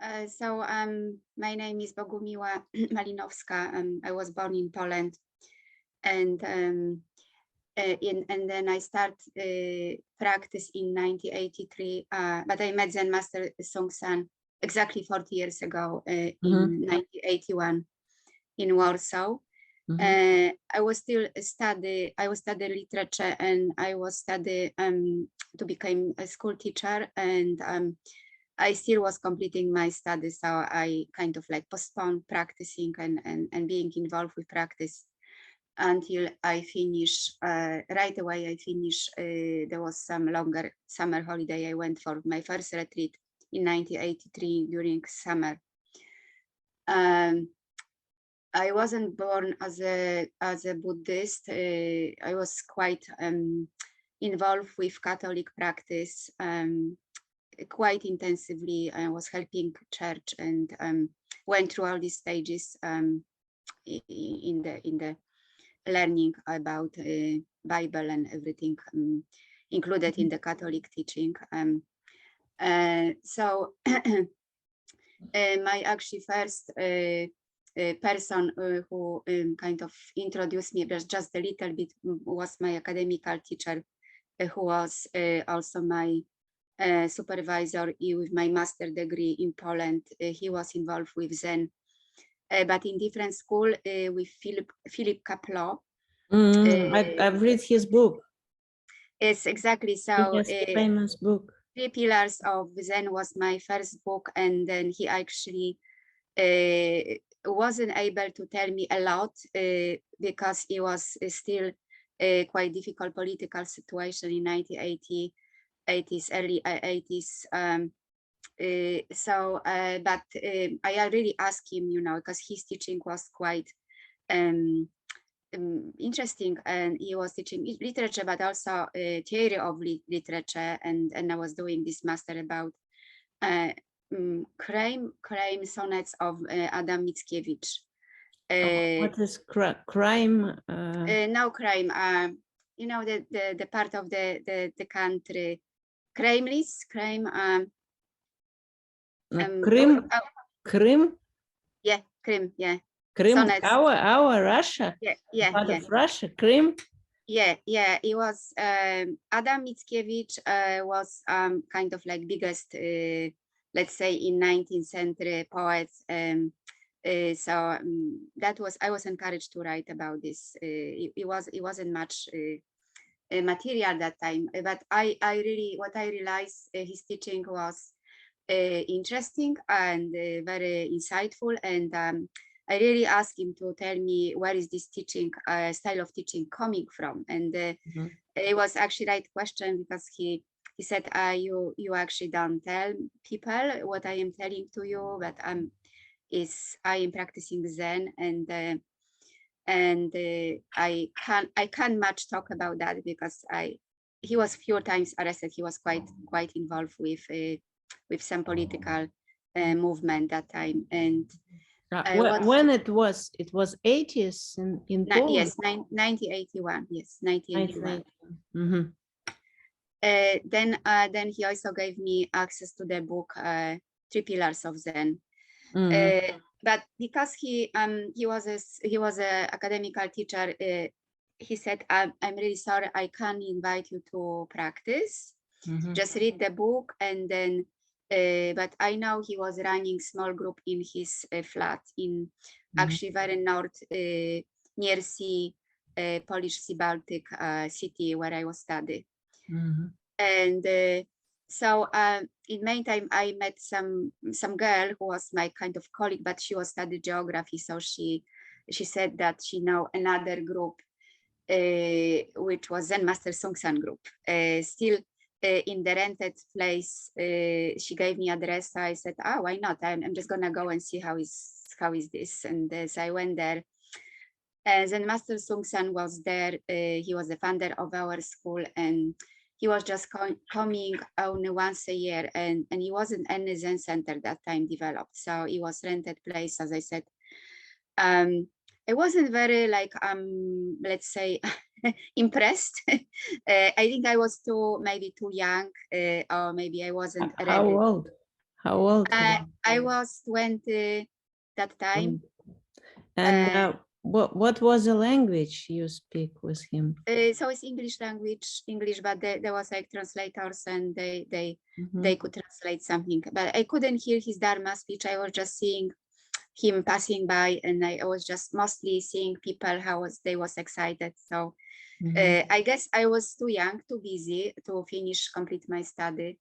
My name is Bogumila Malinowska. I was born in Poland, and then I start practice in 1983. But I met Zen Master Song San exactly 40 years ago in 1981 in Warsaw. I was still study literature, and I was study to become a school teacher, and I still was completing my studies, so I kind of like postponed practicing and being involved with practice until I finish. Right away I finished. There was some longer summer holiday. I went for my first retreat in 1983 during summer. I wasn't born as a Buddhist. I was quite involved with Catholic practice quite intensively. I was helping church and went through all these stages in the learning about Bible and everything included in the Catholic teaching. So my actually first person who kind of introduced me just a little bit was my academical teacher, who was also my supervisor with my master degree in Poland. He was involved with Zen, but in different school with Philip Kapleau. I've read his book. Yes, exactly. So famous book. 3 Pillars of Zen was my first book, and then he actually wasn't able to tell me a lot because it was still a quite difficult political situation in 1980s, early 80s. But I really asked him, because his teaching was quite interesting, and he was teaching literature, but also theory of literature, and I was doing this master about crime sonnets of Adam Mickiewicz. What is crime? No crime. The part of the country, crime list, crime. Krim. Krim. Yeah, Krim. Yeah. Krim. Our Russia. Yeah. Part of Russia. Krim. Yeah. It was Adam Mickiewicz was kind of like biggest, let's say, in 19th century poets. That was, I was encouraged to write about this. It wasn't much material that time, but I really, what I realized, his teaching was interesting and very insightful, and I really asked him to tell me where is this teaching style of teaching coming from, and it was actually right question, because he said, you actually don't tell people what I am telling to you, but I am practicing Zen, and I can't much talk about that, because he was few times arrested. He was quite involved with some political movement that time, and when it was 80s in Poland. Yes, 1981. Yes, 1981. Then he also gave me access to the book 3 Pillars of Zen. But because he was a academical teacher, he said, I'm really sorry, I can't invite you to practice. Just read the book, and then but I know he was running small group in his flat in actually very north, near sea, Polish Sea Baltic city where I was studying. And so in meantime, I met some girl who was my kind of colleague, but she was studying geography. So she said that she know another group, which was Zen Master Song San group, still in the rented place. She gave me address. So I said, why not? I'm just gonna go and see how is this. And so I went there. Zen Master Song San was there. He was the founder of our school, and he was just coming only once a year, and he wasn't any Zen center that time developed. So it was rented place, as I said. I wasn't very let's say impressed. I think I was maybe too young, or maybe I wasn't ready. How old? I I was 20 that time. And what was the language you speak with him? So it's English language, but there was like translators, and they could translate something. But I couldn't hear his Dharma speech. I was just seeing him passing by, and I was just mostly seeing people they was excited. So I guess I was too young, too busy to complete my study.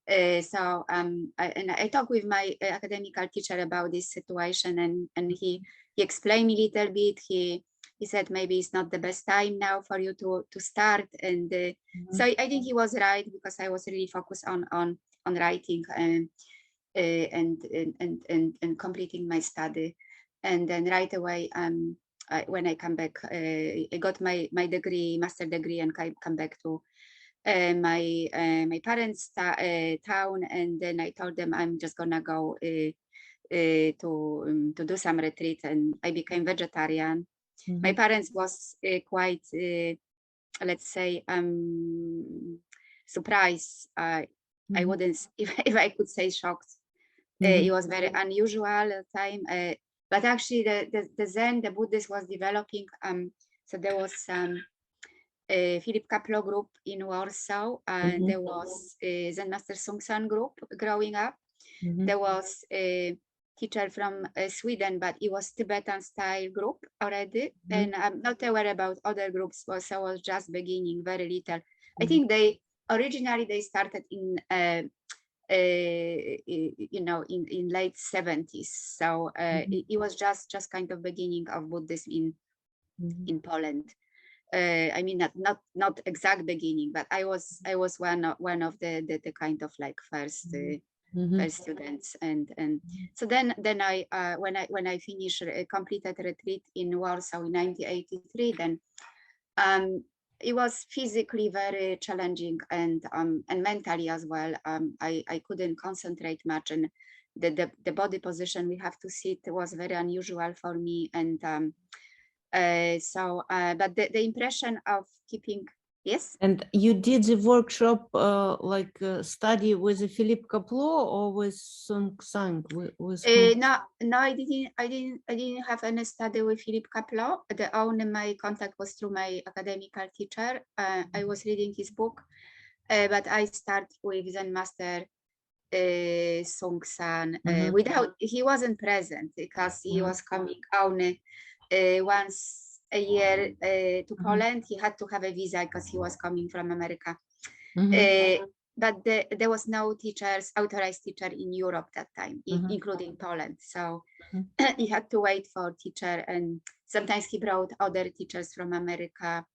So I talked with my academical teacher about this situation, and he explained me a little bit. He said maybe it's not the best time now for you to start, and so I think he was right, because I was really focused on writing and completing my study. And then right away, when I come back, I got my degree, master degree, and I come back to my parents' town, and then I told them I'm just gonna go to do some retreat, and I became vegetarian. My parents was quite, let's say, surprised. I wouldn't, if I could say shocked. It was very unusual time, but actually the Zen, the Buddhist was developing. So there was Philip Kapleau group in Warsaw, and there was a Zen Master Sung San group growing up. There was a teacher from Sweden, but it was Tibetan style group already, and I'm not aware about other groups, so I was just beginning very little. I think they originally started in in late 70s, so it was just kind of beginning of Buddhism in Poland. I mean, not exact beginning, but I was one of the kind of like first students, and so then I when I finished completed retreat in Warsaw in 1983, then it was physically very challenging, and mentally as well. I couldn't concentrate much, and the body position we have to sit was very unusual for me, and but the impression of keeping, yes. And you did the workshop study with Philip Kapleau or with Sung Sang? No, I didn't have any study with Philip Kapleau. The only my contact was through my academical teacher. I was reading his book, but I started with Zen Master Sung San without, he wasn't present, because he was coming only once a year to Poland. He had to have a visa because he was coming from America. But there was no authorized teacher in Europe that time, including Poland. So he had to wait for teacher, and sometimes he brought other teachers from America.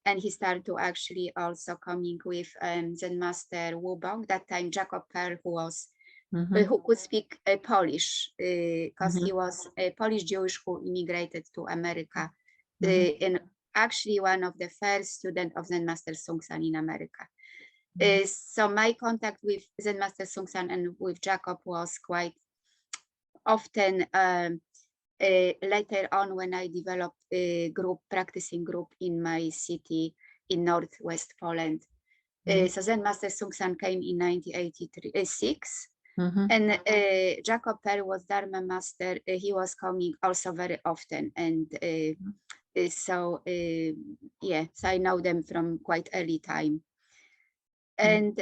And he started to actually also coming with Zen Master Wubong, that time Jacob Pearl, who could speak Polish, because he was a Polish Jewish who immigrated to America, and actually one of the first students of Zen Master Sung San in America. So my contact with Zen Master Sung San and with Jacob was quite often. Later on, when I developed a practicing group in my city in northwest Poland. So Zen Master Sung San came in 1986. And Jacob Pearl was Dharma Master. He was coming also very often. And so I know them from quite early time. And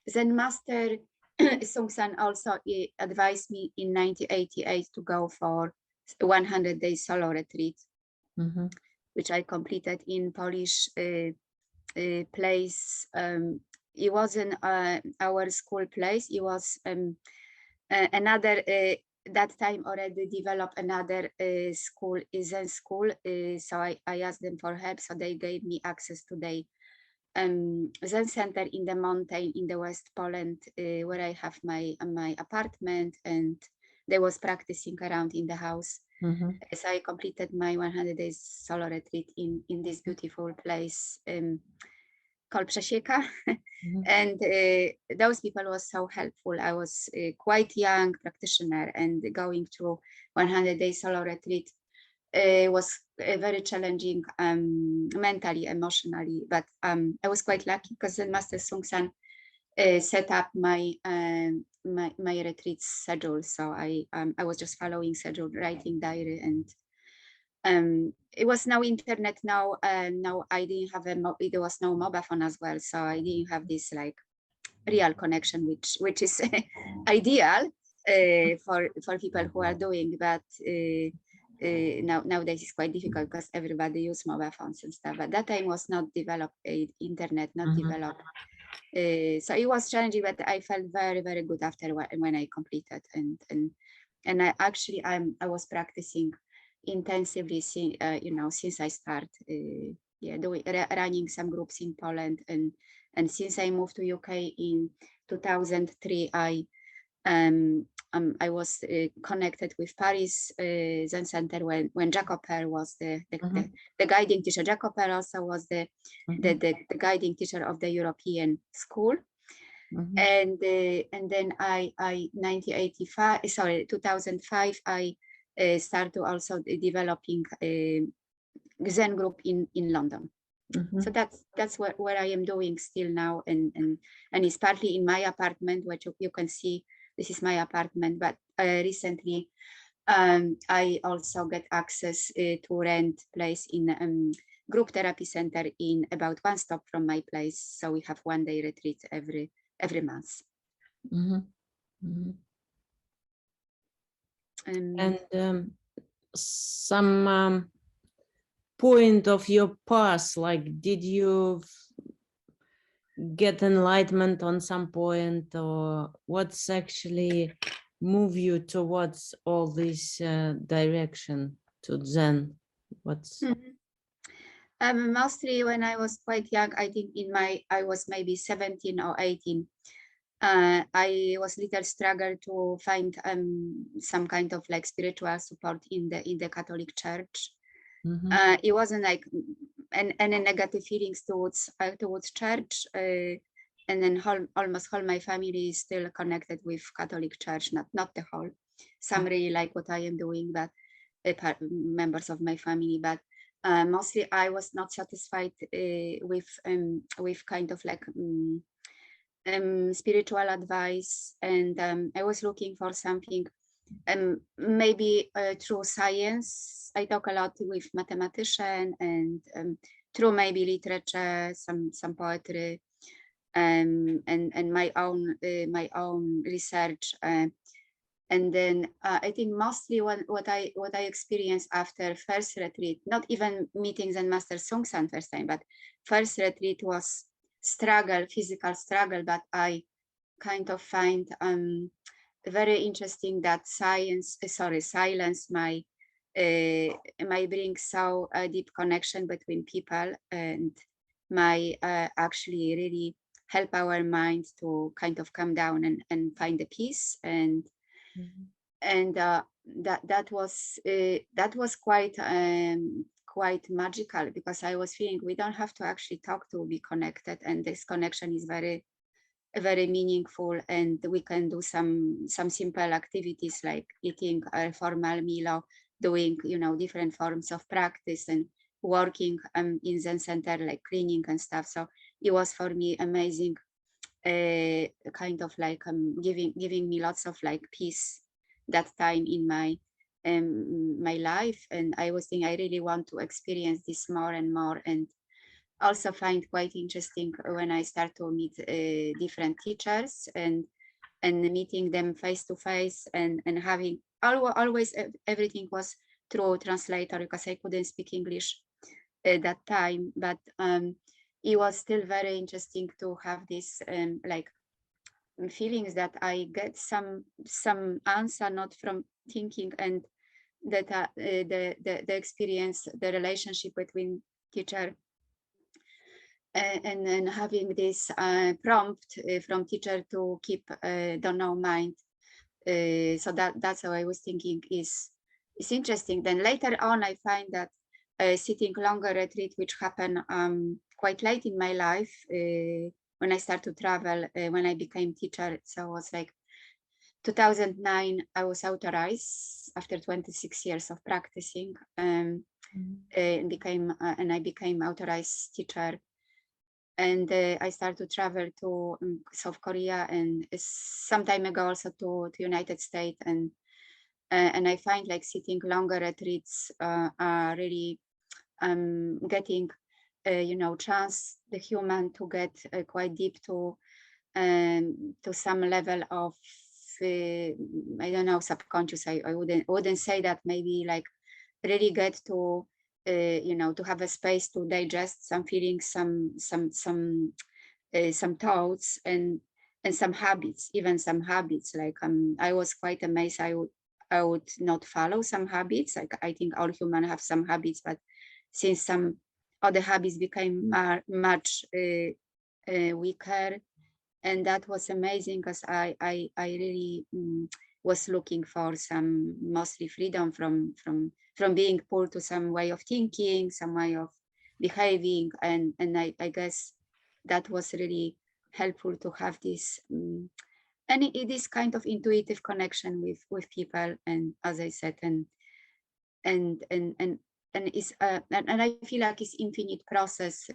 Zen Master Sung San also advised me in 1988 to go for 100-day solo retreat, which I completed in Polish place. It wasn't our school place. It was another, that time already developed another school, Zen school. So I asked them for help. So they gave me access to the Zen center in the mountain in the West Poland, where I have my apartment, and they was practicing around in the house. So I completed my 100 days solo retreat in this beautiful place called Przesieka. And those people was so helpful. I was quite young practitioner, and going through 100 days solo retreat was very challenging mentally, emotionally, but I was quite lucky because then Master Sung San set up my my retreat schedule. So I was just following schedule, writing diary, and it was no internet, no I didn't have there was no mobile phone as well, so I didn't have this like real connection, which is ideal for people who are doing that. Nowadays it's quite difficult because everybody use mobile phones and stuff. But that time was not developed, internet not developed. So it was challenging, but I felt very, very good after when I completed, and I actually I was practicing intensively since I started running some groups in Poland, and since I moved to UK in 2003, I was connected with Paris Zen Center when Jacob Per was the guiding teacher. Jacob Per also was the guiding teacher of the European school. And then I 2005 I started also developing a Zen group in London. So that's what I am doing still now, and it's partly in my apartment, which you can see. This is my apartment, but recently I also get access to rent place in group therapy center in about one stop from my place. So we have 1 day retreat every month. And some point of your past, like did you get enlightenment on some point, or what's actually move you towards all this direction to Zen? What's mostly when I was quite young, I think I was maybe 17 or 18. I was little struggle to find some kind of like spiritual support in the Catholic Church. It wasn't like any negative feelings towards church, and then almost all my family is still connected with Catholic Church, not the whole. Some really like what I am doing, but members of my family, but mostly I was not satisfied with kind of like spiritual advice, and I was looking for something maybe through science. I talk a lot with mathematician, and through maybe literature, some poetry, and my own research, and then I think mostly what I experienced after first retreat, not even meetings and Master Sung San first time, but first retreat was physical struggle, but I kind of find very interesting that silence might bring so a deep connection between people, and might actually really help our mind to kind of come down and find the peace, and that was quite magical, because I was feeling we don't have to actually talk to be connected, and this connection is very, very meaningful, and we can do some simple activities like eating a formal meal, or doing different forms of practice, and working in Zen center like cleaning and stuff. So it was for me amazing, kind of like giving me lots of like peace that time in my life. And I was thinking I really want to experience this more and more, and also find quite interesting when I start to meet different teachers, and meeting them face to face, and having always everything was through translator, because I couldn't speak English at that time, but it was still very interesting to have this like feelings that I get some answer not from thinking, and that the experience, the relationship between teacher and then having this prompt from teacher to keep don't know mind. So that's how I was thinking is interesting. Then later on I find that sitting longer retreat, which happened quite late in my life, when I started to travel, when I became teacher. So it was like 2009 I was authorized after 26 years of practicing, and I became authorized teacher. and I started to travel to South Korea, and some time ago also to United States, and I find like sitting longer retreats are really getting chance the human to get quite deep to some level of I don't know, subconscious. I wouldn't say that, maybe like really get to to have a space to digest some feelings, some thoughts, and some habits, even some habits. Like I was quite amazed. I would not follow some habits. Like I think all humans have some habits, but since some other habits became much weaker, and that was amazing, because I really was looking for some mostly freedom from being pulled to some way of thinking, some way of behaving, and I guess that was really helpful to have this and this kind of intuitive connection with people, and as I said, and it's and I feel like it's infinite process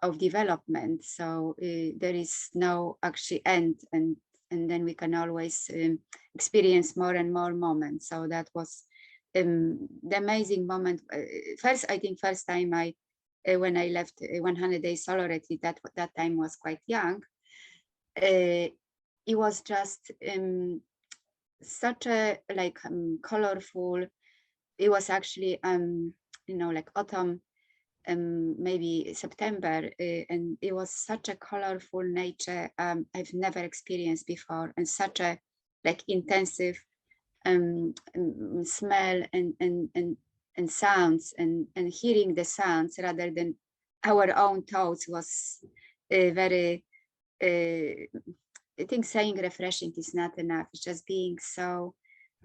of development. So there is no actually end, and then we can always experience more and more moments. So that was the amazing moment. First time I when I left 100 Days Solo Retreat, that time was quite young. It was just such a like colorful. It was actually like autumn, maybe September, and it was such a colorful nature I've never experienced before, and such a like intensive smell and sounds, and hearing the sounds rather than our own thoughts was very I think saying refreshing is not enough. It's just being so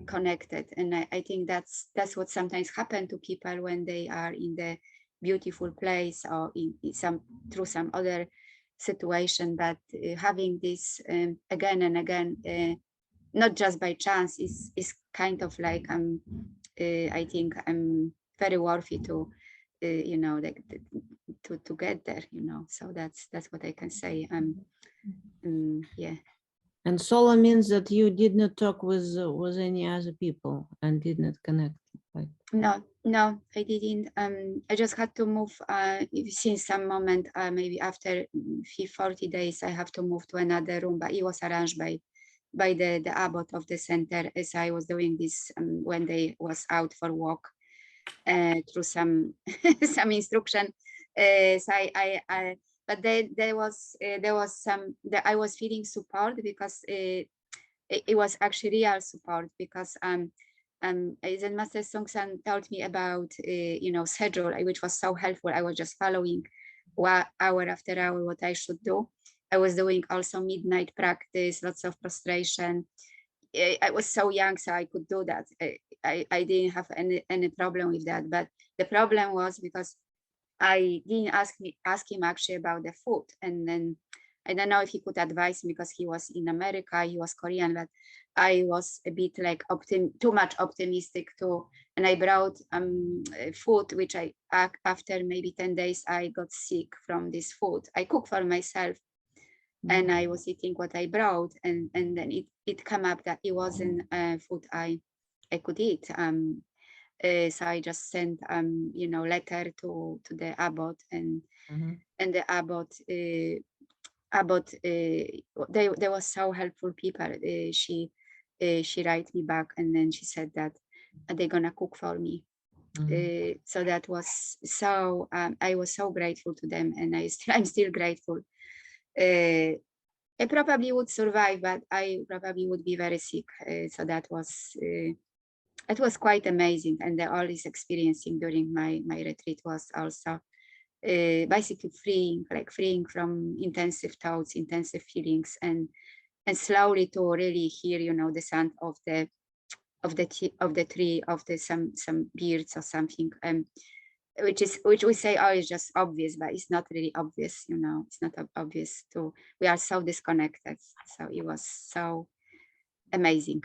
connected, and I think that's what sometimes happens to people when they are in the beautiful place or in some through some other situation, but having this again and again, not just by chance, is kind of like I think very worthy to like to get there, so that's what I can say. Yeah. And solo means that you did not talk with any other people and did not connect. Like... No, I didn't. I just had to move since some moment, maybe after 40 days, I have to move to another room, but it was arranged by the abbot of the center, as I was doing this when they was out for walk through some some instruction. So but there was some that I was feeling support, because it was actually real support, because Zen Master Sung San told me about schedule, which was so helpful. I was just following hour after hour what I should do. I was doing also midnight practice, lots of prostration. I was so young, so I could do that. I didn't have any problem with that. But the problem was because I didn't ask him actually about the food, and then I don't know if he could advise me, because he was in America, he was Korean, but I was a bit like too much optimistic too, and I brought food, which I after maybe 10 days I got sick from this food. I cooked for myself, and I was eating what I brought, and then it came up that it wasn't food I could eat. So I just sent letter to the abbot, and the abbot they were so helpful people. She write me back, and then she said that they're gonna cook for me. So that was so I was so grateful to them, and I'm still grateful. I probably would survive, but I probably would be very sick. So that was it was quite amazing, and all this experiencing during my retreat was also basically freeing from intensive thoughts, intensive feelings, and slowly to really hear the sound of the tree, of the some birds or something, which we say, oh, it's just obvious, but it's not really obvious. It's not obvious. We are so disconnected. So it was so amazing.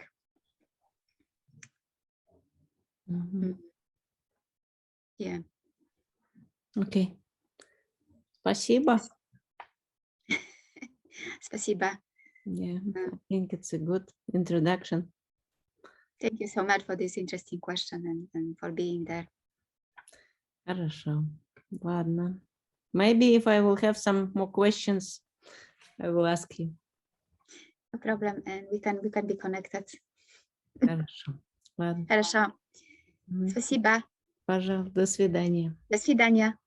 Yeah. Okay. Спасибо. Спасибо. Yeah, I think it's a good introduction. Thank you so much for this interesting question and for being there. Хорошо. Ладно. Maybe if I will have some more questions, I will ask you. No problem, and we can be connected. Хорошо. Ладно. Хорошо. Спасибо. Пожалуйста, до свидания. До свидания.